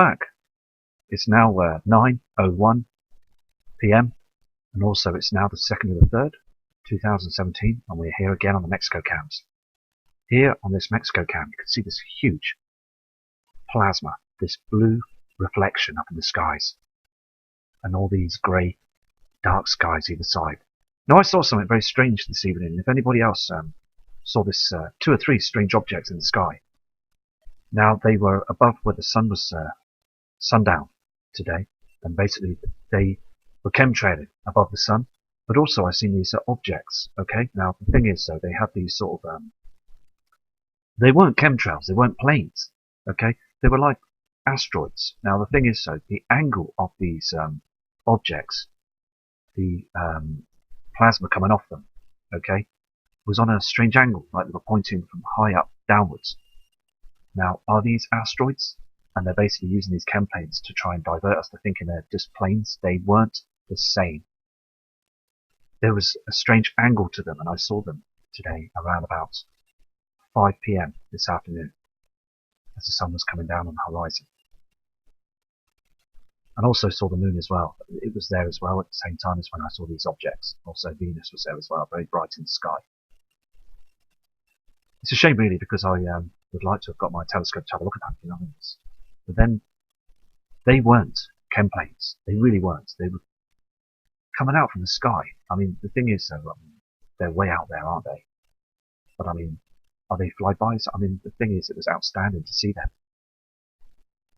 back. It's now 9:01 p.m. and also it's now the 2nd of the 3rd, 2017, and we're here again on the Mexico cams. Here on this Mexico cam, you can see this huge plasma, this blue reflection up in the skies, and all these grey, dark skies either side. Now, I saw something very strange this evening. If anybody else saw this 2 or 3 strange objects in the sky. Now, they were above where the sun was sundown today, and basically they were chemtrailing above the sun. But also, I've seen these objects. Okay, now the thing is, though, they have these sort of they weren't chemtrails, they weren't planes. Okay, they were like asteroids. Now, the thing is, so the angle of these objects, the plasma coming off them, okay, was on a strange angle, like they were pointing from high up downwards. Now, are these asteroids? And they're basically using these chem planes to try and divert us to thinking they're just planes. They weren't the same. There was a strange angle to them, and I saw them today around about 5 p.m. this afternoon as the sun was coming down on the horizon. And also saw the moon as well. It was there as well at the same time as when I saw these objects. Also Venus was there as well, very bright in the sky. It's a shame really, because I would like to have got my telescope to have a look at that, you know. But then they weren't chem planes. They really weren't. They were coming out from the sky. I mean, the thing is, though, they're way out there, aren't they? But I mean, are they flybys? I mean, the thing is, it was outstanding to see them.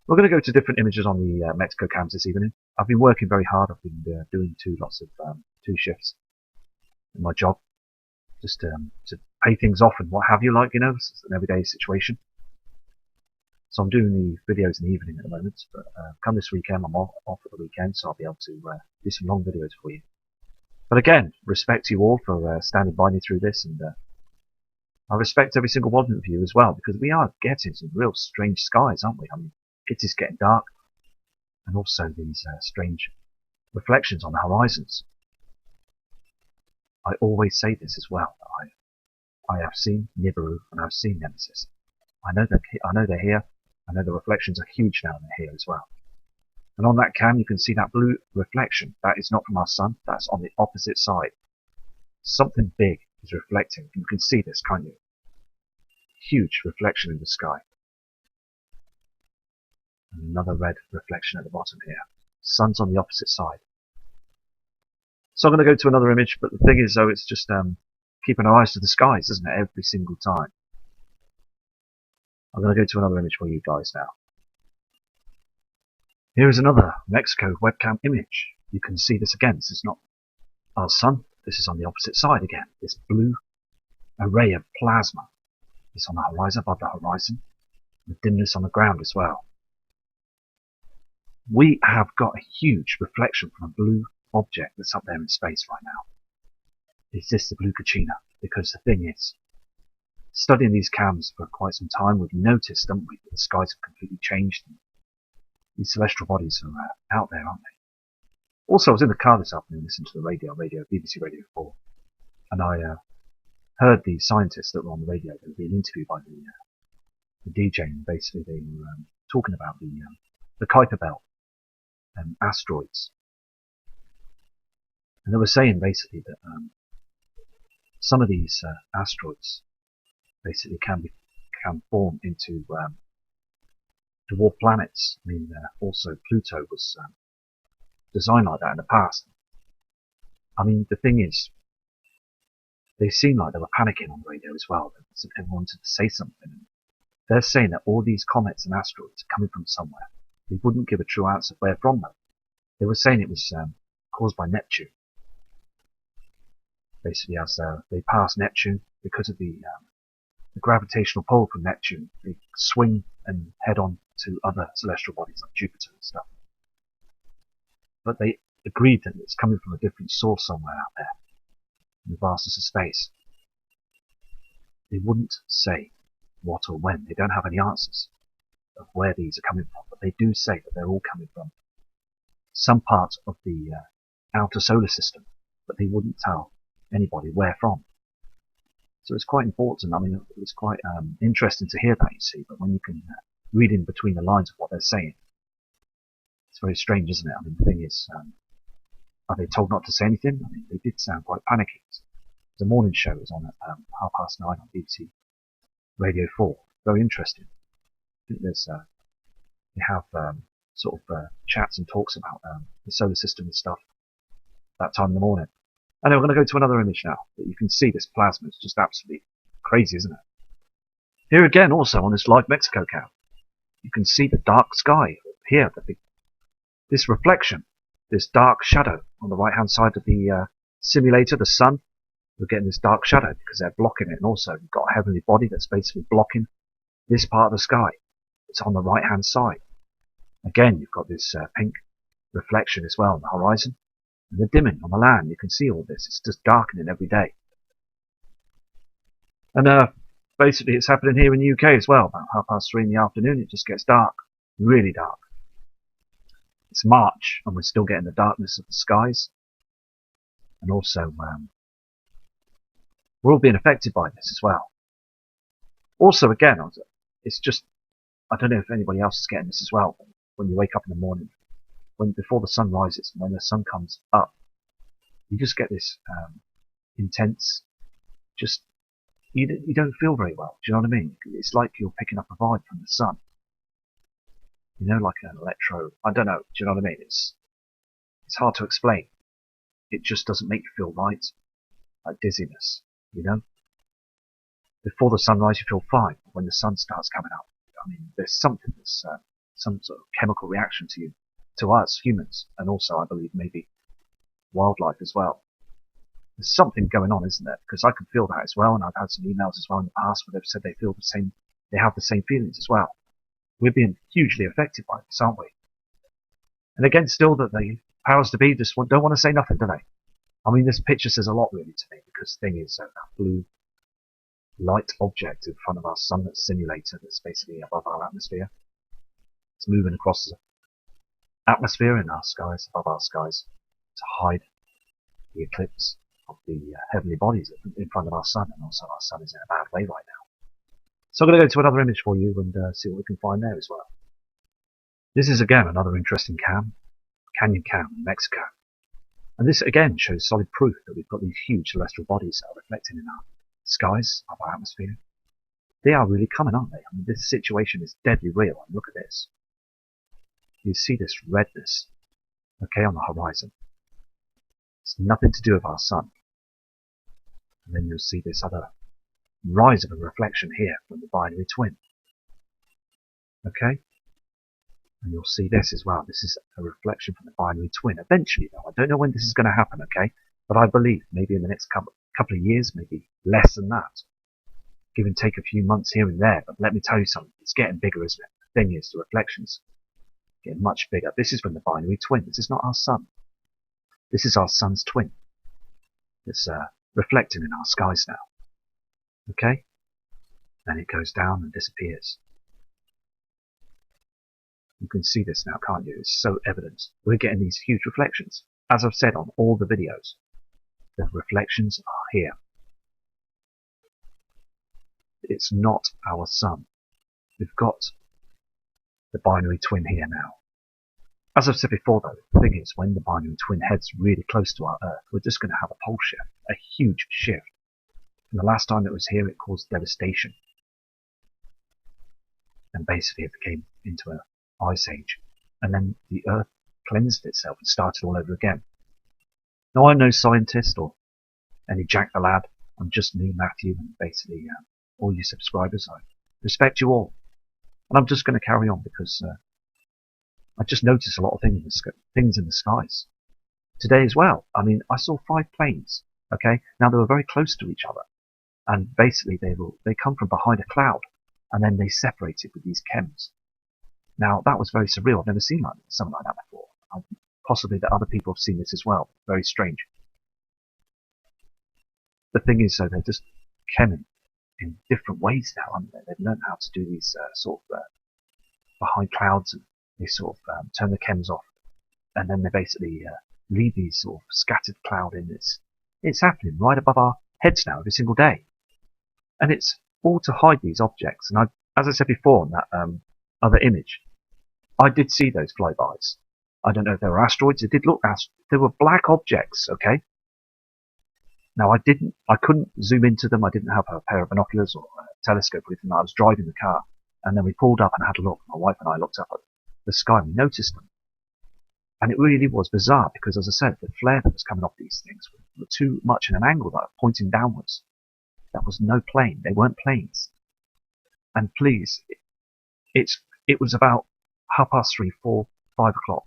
We're going to go to different images on the Mexico cams this evening. I've been working very hard. I've been doing two shifts in my job, just to pay things off and what have you, like, you know, it's an everyday situation. So I'm doing the videos in the evening at the moment, but come this weekend, I'm off for the weekend, so I'll be able to do some long videos for you. But again, respect to you all for standing by me through this, and I respect every single one of you as well, because we are getting some real strange skies, aren't we? I mean, it is getting dark, and also these strange reflections on the horizons. I always say this as well. I have seen Nibiru and I've seen Nemesis. I know they're here. I know the reflections are huge now and they're here as well. And on that cam, you can see that blue reflection. That is not from our sun. That's on the opposite side. Something big is reflecting. You can see this, can't you? Huge reflection in the sky. And another red reflection at the bottom here. Sun's on the opposite side. So I'm going to go to another image, but the thing is, though, it's just keeping our eyes to the skies, isn't it, every single time. I'm going to go to another image for you guys now. Here is another Mexico webcam image. You can see this again. This is not our sun. This is on the opposite side again. This blue array of plasma is on the horizon, above the horizon, with dimness on the ground as well. We have got a huge reflection from a blue object that's up there in space right now. Is this the blue Kachina? Because the thing is, studying these cams for quite some time, we've noticed, haven't we, that the skies have completely changed. And these celestial bodies are out there, aren't they? Also, I was in the car this afternoon listening to the radio, BBC Radio 4, and I heard the scientists that were on the radio. They were being interviewed by the DJ, and basically they were talking about the Kuiper Belt and asteroids. And they were saying basically that some of these asteroids basically can form into dwarf planets. I mean, also Pluto was designed like that in the past. I mean, the thing is, they seem like they were panicking on the radio as well. As if they wanted to say something. They're saying that all these comets and asteroids are coming from somewhere. They wouldn't give a true answer where from them. They were saying it was caused by Neptune. Basically, as they pass Neptune, because of the gravitational pull from Neptune, they swing and head on to other celestial bodies like Jupiter and stuff. But they agreed that it's coming from a different source somewhere out there, in the vastness of space. They wouldn't say what or when. They don't have any answers of where these are coming from, but they do say that they're all coming from some part of the outer solar system, but they wouldn't tell anybody where from. So it's quite important. I mean, it's quite interesting to hear that, you see, but when you can read in between the lines of what they're saying, very strange, isn't it? I mean, the thing is, are they told not to say anything? I mean, they did sound quite panicky. The morning show was on at 9:30 on BBC Radio 4. Very interesting. I think there's they have sort of chats and talks about the solar system and stuff that time in the morning. And we're going to go to another image now. But you can see this plasma. It's just absolutely crazy, isn't it? Here again, also on this live Mexico cam, you can see the dark sky here. This reflection, this dark shadow on the right-hand side of the simulator, the sun. We're getting this dark shadow because they're blocking it. And also, you've got a heavenly body that's basically blocking this part of the sky. It's on the right-hand side. Again, you've got this pink reflection as well on the horizon. And the dimming on the land, you can see all this. It's just darkening every day. And basically, it's happening here in the UK as well. About 3:30 in the afternoon, it just gets dark. Really dark. It's March, and we're still getting the darkness of the skies. And also, we're all being affected by this as well. Also, again, it's just, I don't know if anybody else is getting this as well. When you wake up in the morning, before the sun rises and when the sun comes up, you just get this intense, just, you don't feel very well. Do you know what I mean? It's like you're picking up a vibe from the sun. You know, like an electro, I don't know. Do you know what I mean? It's hard to explain. It just doesn't make you feel right. Like dizziness, you know? Before the sunrise, you feel fine. When the sun starts coming up, I mean, there's something that's some sort of chemical reaction to us humans, and also, I believe, maybe wildlife as well. There's something going on, isn't there? Because I can feel that as well, and I've had some emails as well in the past where they've said they feel the same, they have the same feelings as well. We're being hugely affected by this, aren't we? And again, still that the powers to be just don't want to say nothing, do they? I mean, this picture says a lot really to me, because the thing is, that blue light object in front of our sun, that simulator that's basically above our atmosphere. It's moving across the atmosphere in our skies, above our skies, to hide the eclipse of the heavenly bodies in front of our sun, and also our sun is in a bad way right now. So I'm going to go to another image for you and see what we can find there as well. This is again another interesting canyon cam in Mexico. And this again shows solid proof that we've got these huge celestial bodies that are reflecting in our skies, of our atmosphere. They are really coming, aren't they? I mean, this situation is deadly real. And look at this. You see this redness, okay, on the horizon. It's nothing to do with our sun. And then you'll see this other rise of a reflection here from the binary twin. Okay? And you'll see this as well. This is a reflection from the binary twin. Eventually, though, I don't know when this is going to happen, okay? But I believe maybe in the next couple of years, maybe less than that. Give and take a few months here and there. But let me tell you something. It's getting bigger, isn't it? The thing is, the reflections getting much bigger. This is from the binary twin. This is not our sun. This is our sun's twin. It's reflecting in our skies now. Okay? Then it goes down and disappears. You can see this now, can't you? It's so evident. We're getting these huge reflections. As I've said on all the videos, the reflections are here. It's not our sun. We've got the binary twin here now. As I've said before, though, the thing is, when the binary twin heads really close to our Earth, we're just going to have a pole shift, a huge shift. And the last time it was here, it caused devastation. And basically, it became into an ice age. And then the Earth cleansed itself and started all over again. Now, I'm no scientist or any Jack the Lad. I'm just me, Matthew, and basically all you subscribers. I respect you all. And I'm just going to carry on because I just noticed a lot of things in the skies. Today as well. I mean, I saw 5 planes. Okay? Now, they were very close to each other. And basically, they come from behind a cloud. And then they separated with these chems. Now, that was very surreal. I've never seen something like that before. Possibly that other people have seen this as well. Very strange. The thing is, though, they're just chemming in different ways now, aren't they? They've learned how to do these sort of behind clouds, and they sort of turn the chems off, and then they basically leave these sort of scattered cloud in this. It's happening right above our heads now every single day, and it's all to hide these objects. And as I said before in that other image, I did see those flybys. I don't know if they were asteroids. It did look they were black objects, okay? Now I couldn't zoom into them. I didn't have a pair of binoculars or a telescope or anything. I was driving the car, and then we pulled up and had a look. My wife and I looked up at the sky and we noticed them. And it really was bizarre because, as I said, the flare that was coming off these things were too much in an angle that was pointing downwards. That was no plane. They weren't planes. And please, it was about 3:30, 4, 5 o'clock,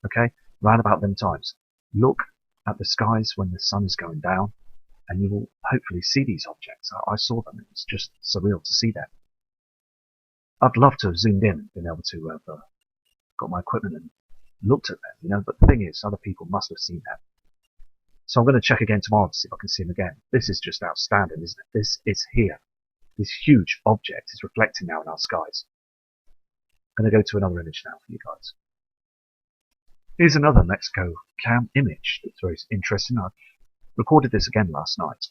okay? Round about them times. Look at the skies when the sun is going down, and you will hopefully see these objects. I saw them. It was just surreal to see them. I'd love to have zoomed in and been able to have got my equipment and looked at them, but the thing is, other people must have seen them. So I'm going to check again tomorrow to see if I can see them again. This is just outstanding, isn't it? This is here. This huge object is reflecting now in our skies. I'm going to go to another image now for you guys. Here's another Mexico cam image that's very interesting. I recorded this again last night.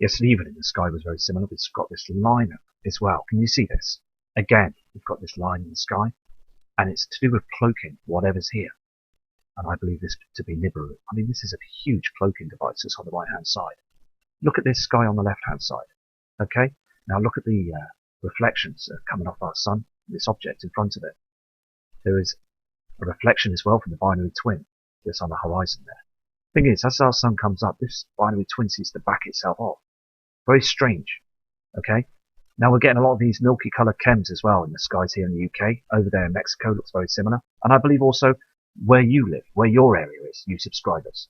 Yesterday evening, the sky was very similar. It's got this line as well. Can you see this? Again, we've got this line in the sky, and it's to do with cloaking whatever's here. And I believe this to be Nibiru. I mean, this is a huge cloaking device that's on the right-hand side. Look at this sky on the left-hand side. Okay? Now look at the reflections coming off our sun, this object in front of it. There is a reflection as well from the binary twin that's on the horizon there. Thing is, as our sun comes up, this binary twin seems to back itself off. Very strange. Okay? Now we're getting a lot of these milky coloured chems as well in the skies here in the UK. Over there in Mexico looks very similar. And I believe also where you live, where your area is, you subscribers.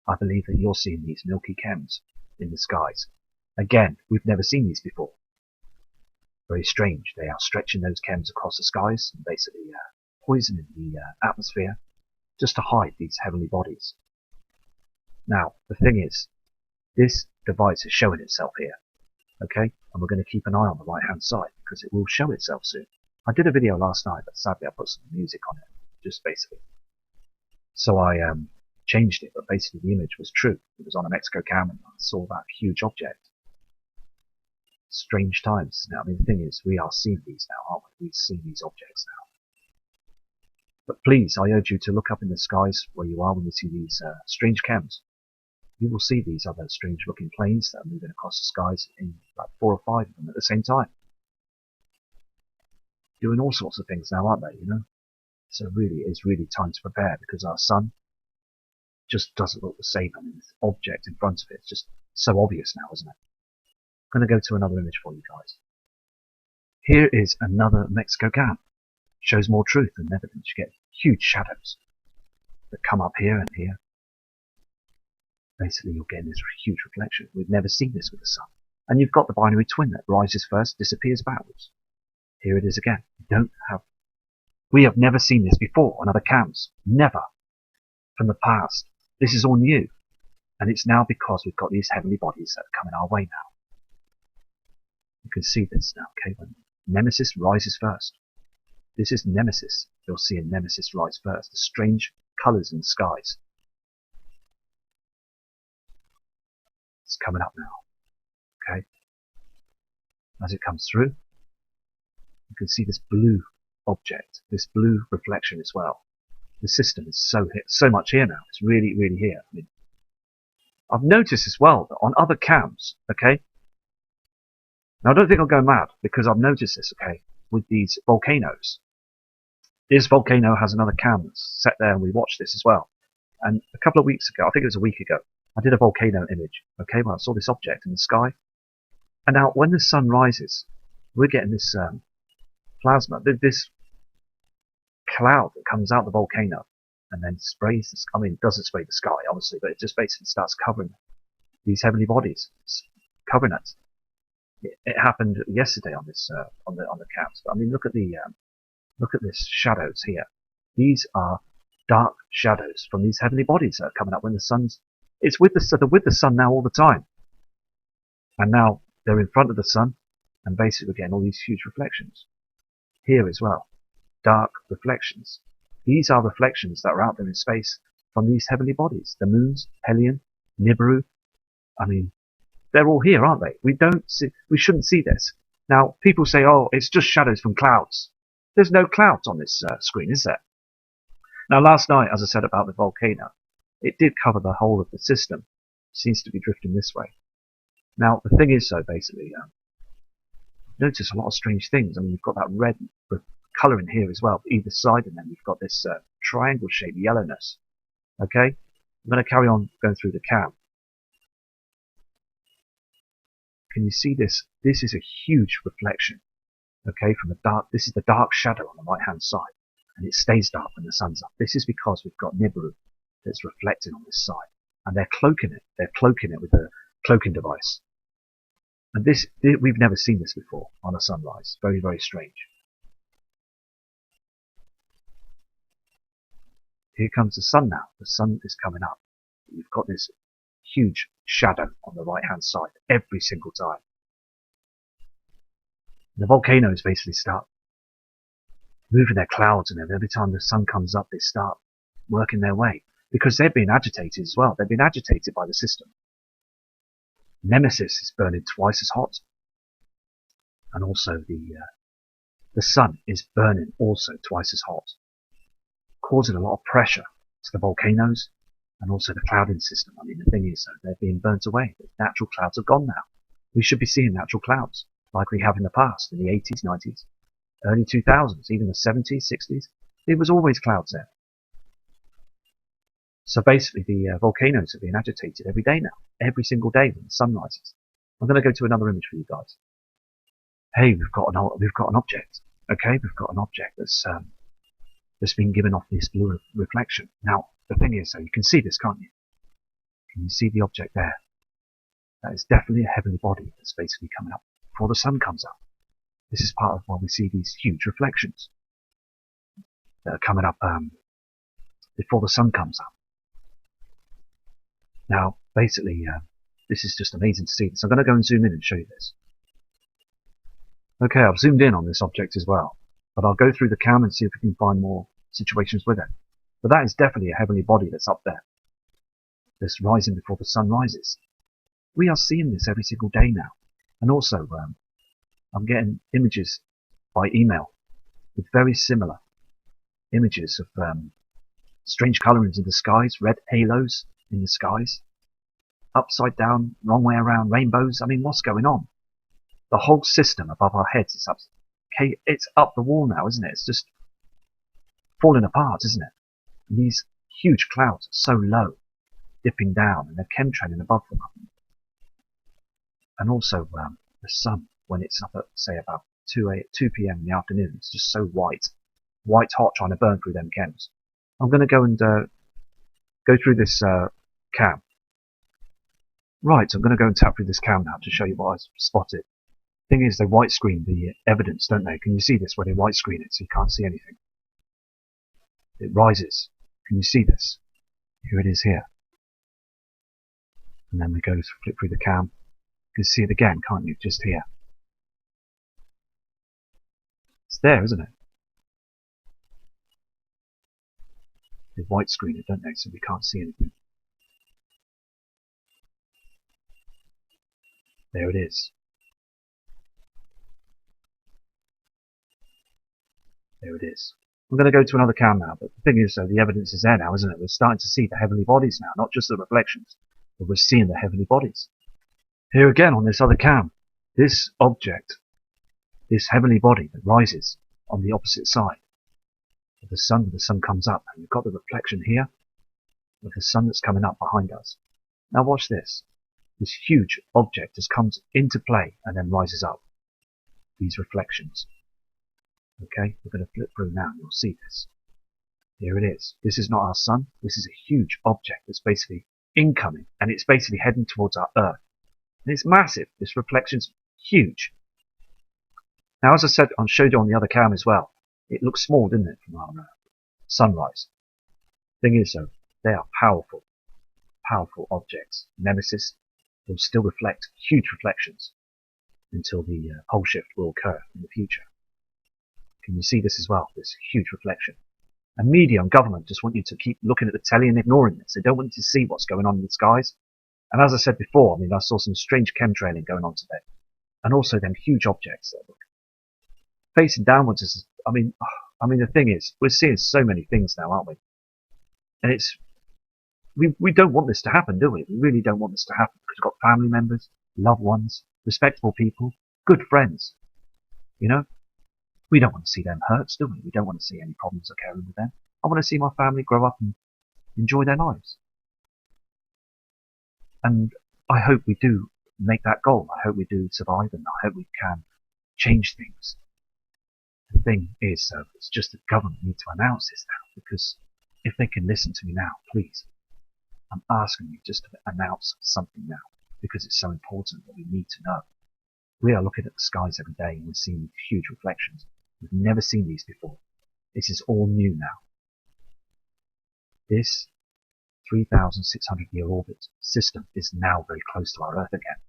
I believe that you're seeing these milky chems in the skies. Again, we've never seen these before. Very strange. They are stretching those chems across the skies and basically poisoning the atmosphere just to hide these heavenly bodies. Now, the thing is, this device is showing itself here. Okay? And we're going to keep an eye on the right-hand side because it will show itself soon. I did a video last night, but sadly I put some music on it, just basically. So I changed it, but basically the image was true. It was on a Mexico camera and I saw that huge object. Strange times. Now, I mean, the thing is, we are seeing these now, aren't we? We see these objects now. But please, I urge you to look up in the skies where you are when you see these strange chems. You will see these other strange-looking planes that are moving across the skies in like 4 or 5 of them at the same time. Doing all sorts of things now, aren't they, So really, it's really time to prepare because our sun just doesn't look the same. I mean, this object in front of it is just so obvious now, isn't it? I'm going to go to another image for you guys. Here is another Mexico cam. Shows more truth than evidence. You get huge shadows that come up here and here. Basically, you're getting this huge reflection. We've never seen this with the sun. And you've got the binary twin that rises first, disappears backwards. Here it is again. We have never seen this before on other cams. Never. From the past. This is all new. And it's now because we've got these heavenly bodies that are coming our way now. You can see this now, okay? When Nemesis rises first. This is Nemesis. You'll see a Nemesis rise first. The strange colours in the skies. It's coming up now. Okay? As it comes through, you can see this blue object, this blue reflection as well. The system is so much here now. It's really, really here. I mean, I've noticed as well that on other cams, okay? Now I don't think I'll go mad because I've noticed this, okay, with these volcanoes. This volcano has another cam that's set there and we watched this as well. And a couple of weeks ago, I think it was a week ago, I did a volcano image, okay, where I saw this object in the sky. And now when the sun rises, we're getting this plasma, this cloud that comes out the volcano and then sprays the sky. I mean, it doesn't spray the sky, obviously, but it just basically starts covering these heavenly bodies. It's covering it. It happened yesterday on this on the cams. But I mean, look at this shadows here. These are dark shadows from these heavenly bodies that are coming up when the sun's. It's they're with the sun now all the time, and now they're in front of the sun, and basically we're getting all these huge reflections here as well. Dark reflections. These are reflections that are out there in space from these heavenly bodies. The moons, Helion, Nibiru. I mean, they're all here, aren't they? We shouldn't see this. Now, people say, oh, it's just shadows from clouds. There's no clouds on this screen, is there? Now, last night, as I said about the volcano, it did cover the whole of the system. It seems to be drifting this way. Now, the thing is, basically, notice a lot of strange things. I mean, you've got that red colour in here as well, either side, and then you've got this triangle-shaped yellowness. Okay, I'm going to carry on going through the cam. Can you see this? This is a huge reflection. Okay, from the dark. This is the dark shadow on the right-hand side, and it stays dark when the sun's up. This is because we've got Nibiru that's reflecting on this side, and they're cloaking it. They're cloaking it with a cloaking device. And this, we've never seen this before on a sunrise. Very, very strange. Here comes the sun now. The sun is coming up. You've got this huge shadow on the right-hand side every single time. The volcanoes basically start moving their clouds, and every time the sun comes up, they start working their way because they're being agitated as well. They've been agitated by the system. Nemesis is burning twice as hot, and also the sun is burning also twice as hot, causing a lot of pressure to the volcanoes and also the clouding system. I mean, the thing is, they're being burnt away. The natural clouds are gone now. We should be seeing natural clouds like we have in the past, in the 80s, 90s, early 2000s, even the 70s, 60s. There was always clouds there. So basically, the volcanoes are being agitated every day now, every single day when the sun rises. I'm going to go to another image for you guys. Hey, we've got an object. Okay, we've got an object that's been given off this blue reflection. Now, the thing is, you can see this, can't you? Can you see the object there? That is definitely a heavenly body that's basically coming up before the sun comes up. This is part of why we see these huge reflections that are coming up before the sun comes up. Now, basically, this is just amazing to see this. I'm going to go and zoom in and show you this. Okay, I've zoomed in on this object as well, but I'll go through the cam and see if we can find more situations with it. But that is definitely a heavenly body that's up there, that's rising before the sun rises. We are seeing this every single day now. And also, I'm getting images by email with very similar images of strange colorings in the skies, red halos in the skies, upside down, wrong way around, rainbows. I mean, what's going on? The whole system above our heads is up. Okay, it's up the wall now, isn't it? It's just falling apart, isn't it? And these huge clouds are so low, dipping down, and they're chemtrailing above them. And also the sun, when it's up at, say, about 2 p.m. in the afternoon, it's just so white hot, trying to burn through them chems. I'm going to go and go through this cam. Right, I'm going to go and tap through this cam now to show you what I spotted. Thing is, they white screen the evidence, don't they? Can you see this where they white screen it so you can't see anything? It rises. Can you see this? Here it is here. And then we go flip through the cam. You can see it again, can't you? Just here. It's there, isn't it? They white screen it, don't they? So we can't see anything. There it is. There it is. I'm going to go to another cam now, but the thing is, the evidence is there now, isn't it? We're starting to see the heavenly bodies now, not just the reflections, but we're seeing the heavenly bodies. Here again on this other cam, this object, this heavenly body that rises on the opposite side of the sun when the sun comes up, and you've got the reflection here of the sun that's coming up behind us. Now watch this. This huge object just comes into play and then rises up. These reflections. Okay, we're going to flip through now and you'll see this. Here it is. This is not our sun. This is a huge object that's basically incoming, and it's basically heading towards our Earth. And it's massive. This reflection's huge. Now, as I said, I showed you on the other cam as well. It looks small, didn't it, from our sunrise? Thing is, though, they are powerful, powerful objects. Nemesis will still reflect huge reflections until the pole shift will occur in the future. Can you see this as well? This huge reflection. And media and government just want you to keep looking at the telly and ignoring this. They don't want you to see what's going on in the skies. And as I said before, I mean, I saw some strange chemtrailing going on today. And also them huge objects that look facing downwards. I mean, the thing is, we're seeing so many things now, aren't we? And we don't want this to happen, do we? We really don't want this to happen because we've got family members, loved ones, respectable people, good friends. You know, we don't want to see them hurt, do we? We don't want to see any problems occurring with them. I want to see my family grow up and enjoy their lives. And I hope we do make that goal. I hope we do survive, and I hope we can change things. The thing is, though, it's just that government need to announce this now, because if they can listen to me now, please, I'm asking you just to announce something now, because it's so important that we need to know. We are looking at the skies every day and we're seeing huge reflections. We've never seen these before. This is all new now. This 3,600-year orbit system is now very close to our Earth again.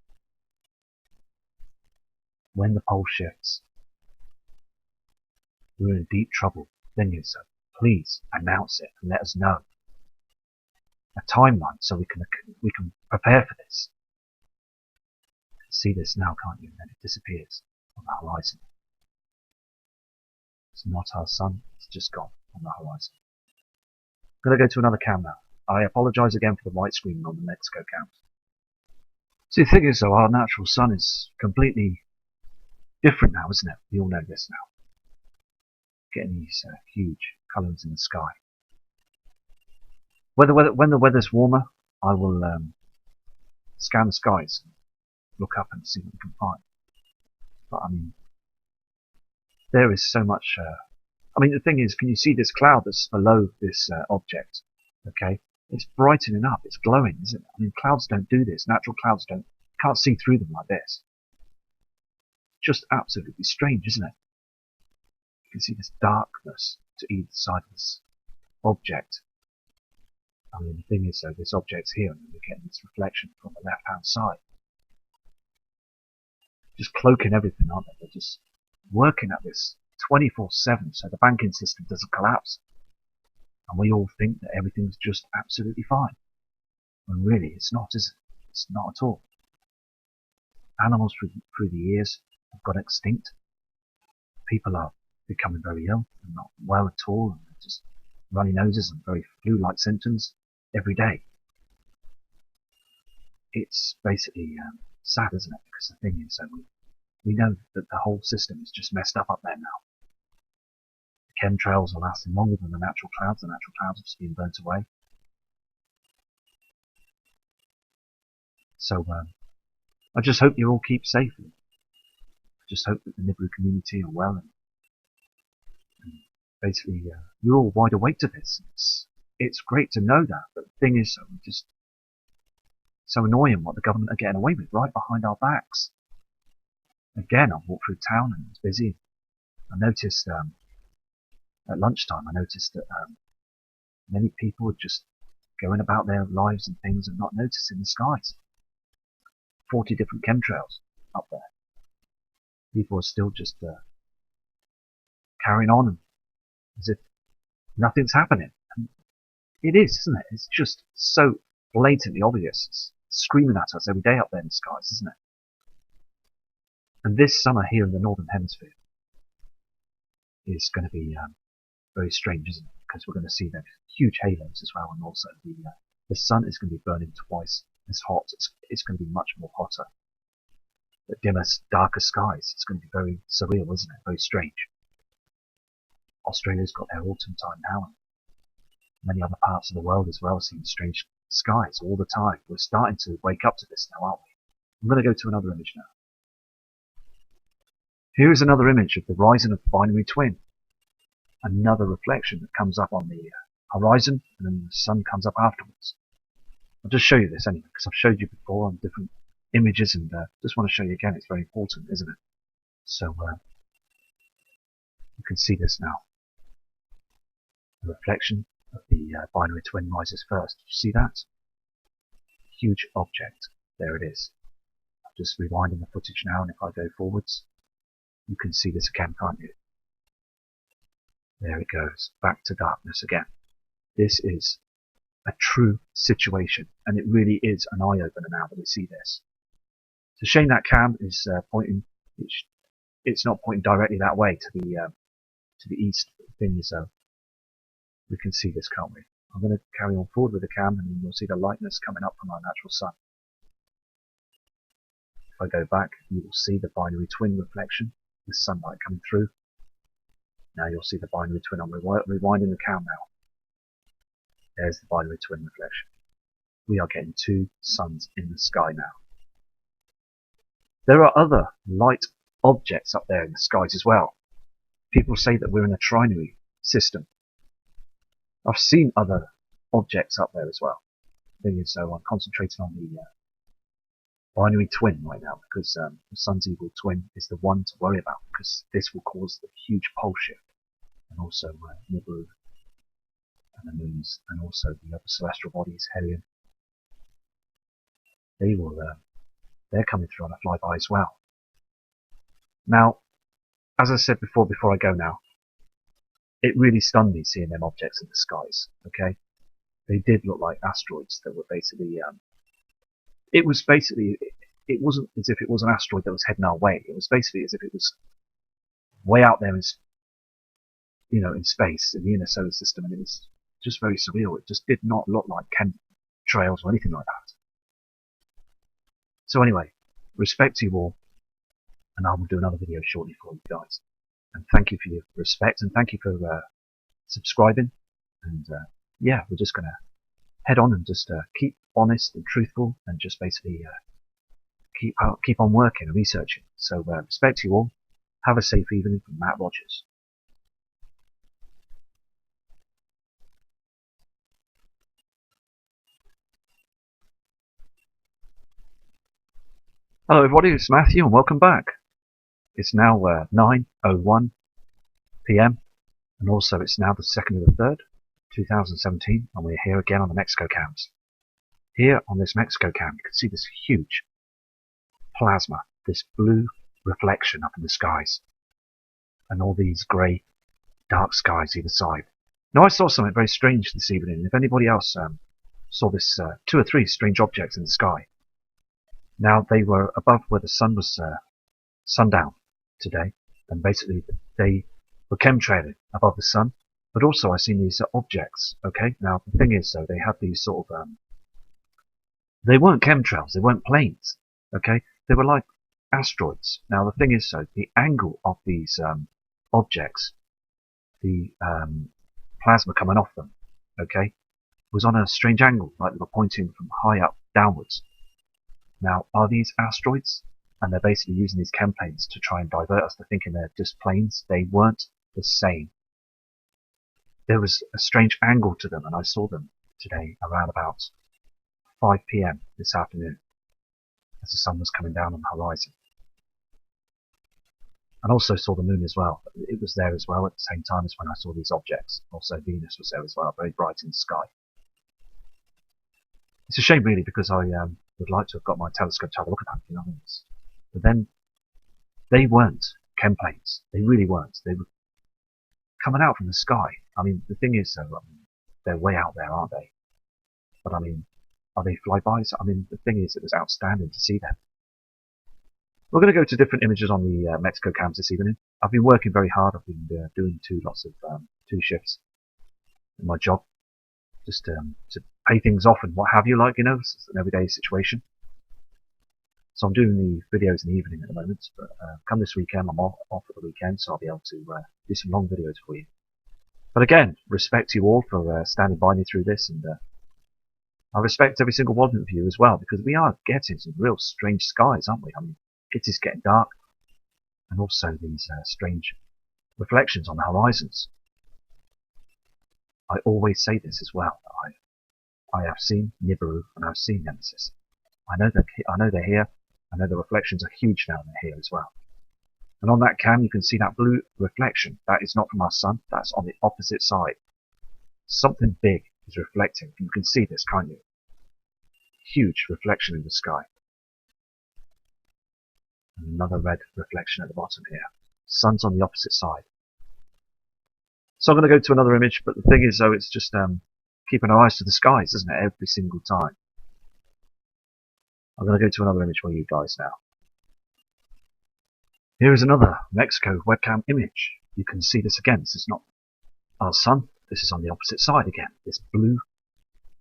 When the pole shifts, we're in deep trouble. Then you say, please announce it and let us know a timeline so we can prepare for this. You can see this now, can't you? And then it disappears on the horizon. It's not our sun, it's just gone on the horizon. I'm going to go to another cam now. I apologise again for the white screen on the Mexico cam. See, the thing is though, our natural sun is completely different now, isn't it? We all know this now. Getting these huge colours in the sky. When the weather's warmer, I will scan the skies and look up and see what we can find. But I mean, there is so much. I mean, the thing is, can you see this cloud that's below this object? Okay, it's brightening up. It's glowing, isn't it? I mean, clouds don't do this. Natural clouds don't. You can't see through them like this. Just absolutely strange, isn't it? You can see this darkness to either side of this object. I mean, the thing is, though, this object's here, and we're getting this reflection from the left-hand side. Just cloaking everything, aren't they? They're just working at this 24/7, so the banking system doesn't collapse. And we all think that everything's just absolutely fine. When really, it's not, is it? It's not at all. Animals through the years have got extinct. People are becoming very ill and not well at all, and just runny noses and very flu-like symptoms every day. It's basically sad, isn't it? Because the thing is that we know that the whole system is just messed up there now. The chemtrails are lasting longer than the natural clouds. The natural clouds have just been burnt away. So I just hope you all keep safe. I just hope that the Nibiru community are well, and basically you're all wide awake to this. It's great to know that, but the thing is, just so annoying what the government are getting away with right behind our backs. Again, I walked through town and it was busy. I noticed at lunchtime, I noticed that many people were just going about their lives and things and not noticing the skies. 40 different chemtrails up there. People are still just carrying on as if nothing's happening. And it is, isn't it? It's just so blatantly obvious. It's screaming at us every day up there in the skies, isn't it? And this summer here in the Northern Hemisphere is going to be very strange, isn't it? Because we're going to see those huge halos as well, and also the sun is going to be burning twice as hot. It's going to be much more hotter. The dimmer, darker skies. It's going to be very surreal, isn't it? Very strange. Australia's got their autumn time now, and many other parts of the world as well seeing strange skies all the time. We're starting to wake up to this now, aren't we? I'm going to go to another image now. Here is another image of the horizon of the binary twin. Another reflection that comes up on the horizon, and then the sun comes up afterwards. I'll just show you this anyway, because I've showed you before on different images, and just want to show you again. It's very important, isn't it? So you can see this now. The reflection of the binary twin rises first. You see that? Huge object. There it is. I'm just rewinding the footage now, and if I go forwards, you can see this again, can't you? There it goes, back to darkness again. This is a true situation, and it really is an eye-opener now that we see this. It's a shame that cam is pointing. It's not pointing directly that way to the east. The thing is, we can see this, can't we? I'm going to carry on forward with the cam, and you'll see the lightness coming up from our natural sun. If I go back, you will see the binary twin reflection, the sunlight coming through. Now you'll see the binary twin. I'm rewinding the cam now. There's the binary twin reflection. We are getting two suns in the sky now. There are other light objects up there in the skies as well. People say that we're in a trinary system. I've seen other objects up there as well. So I'm concentrating on the binary twin right now, because the sun's evil twin is the one to worry about, because this will cause the huge pole shift, and also Nibiru and the moons, and also the other celestial bodies, Helion. They're coming through on a flyby as well. Now, as I said before I go now, it really stunned me seeing them objects in the skies. Okay, they did look like asteroids that were basically. It wasn't as if it was an asteroid that was heading our way. It was basically as if it was way out there in space, in the inner solar system, and it was just very surreal. It just did not look like chemtrails or anything like that. So anyway, respect to you all, and I will do another video shortly for you guys. And thank you for your respect, and thank you for subscribing. And yeah, we're just going to head on and just keep honest and truthful, and just basically keep on working and researching. So respect to you all. Have a safe evening from Matt Rogers. Hello everybody, it's Matthew and welcome back. It's now 9:01 PM, and also it's now the 2nd of the 3rd, 2017, and we're here again on the Mexico cams. Here on this Mexico cam, you can see this huge plasma, this blue reflection up in the skies, and all these grey, dark skies either side. Now I saw something very strange this evening. If anybody else saw this 2 or 3 strange objects in the sky. Now they were above where the sun was sundown today, and basically they were chemtrailing above the sun. But also I seen these objects. Okay, now the thing is, though, they had these sort of they weren't chemtrails, they weren't planes. Okay, they were like asteroids. Now the thing is, so the angle of these objects, the plasma coming off them, okay, was on a strange angle, like they were pointing from high up downwards. Now, are these asteroids? And they're basically using these chem planes to try and divert us to thinking they're just planes. They weren't the same. There was a strange angle to them, and I saw them today around about 5 PM this afternoon, as the sun was coming down on the horizon. And also saw the moon as well. It was there as well at the same time as when I saw these objects. Also Venus was there as well, very bright in the sky. It's a shame really, because I would like to have got my telescope to have a look at that, you know. But then they weren't chem planes. They really weren't. They were coming out from the sky. I mean, the thing is, though, they're way out there, aren't they? But I mean, are they flybys? I mean, the thing is, it was outstanding to see them. We're going to go to different images on the Mexico cams this evening. I've been working very hard. I've been doing two shifts in my job, just to pay things off and what have you, like, you know, it's an everyday situation. So I'm doing the videos in the evening at the moment, but come this weekend, I'm off for the weekend, so I'll be able to do some long videos for you. But again, respect to you all for standing by me through this, and I respect every single one of you as well, because we are getting some real strange skies, aren't we? I mean, it is getting dark, and also these strange reflections on the horizons. I always say this as well. I have seen Nibiru and I've seen Nemesis. I know they're here. I know the reflections are huge now, and they're here as well. And on that cam, you can see that blue reflection. That is not from our sun. That's on the opposite side. Something big is reflecting. You can see this, can't you? Huge reflection in the sky. And another red reflection at the bottom here. Sun's on the opposite side. So I'm going to go to another image, but the thing is, though, it's just keeping our eyes to the skies, isn't it, every single time. I'm going to go to another image for you guys now. Here is another Mexico webcam image. You can see this again. This is not our sun. this is on the opposite side again. This blue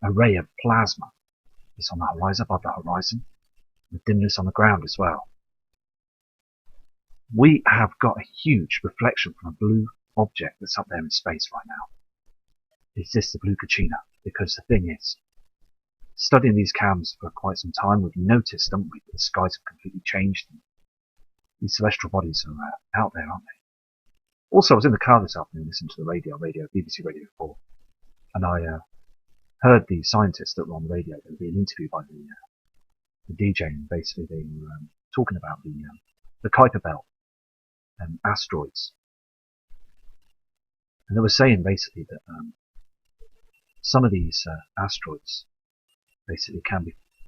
array of plasma is on the horizon, above the horizon, with dimness on the ground as well. We have got a huge reflection from a blue object that's up there in space right now. Is this the blue Kachina? Because the thing is, studying these cams for quite some time, we've noticed, haven't we, that the skies have completely changed. These celestial bodies are out there, aren't they? Also, I was in the car this afternoon listening to the radio, BBC Radio 4, and I heard the scientists that were on the radio. There was being interviewed by the DJ, and basically they were talking about the Kuiper Belt and asteroids. And they were saying basically that some of these asteroids basically can be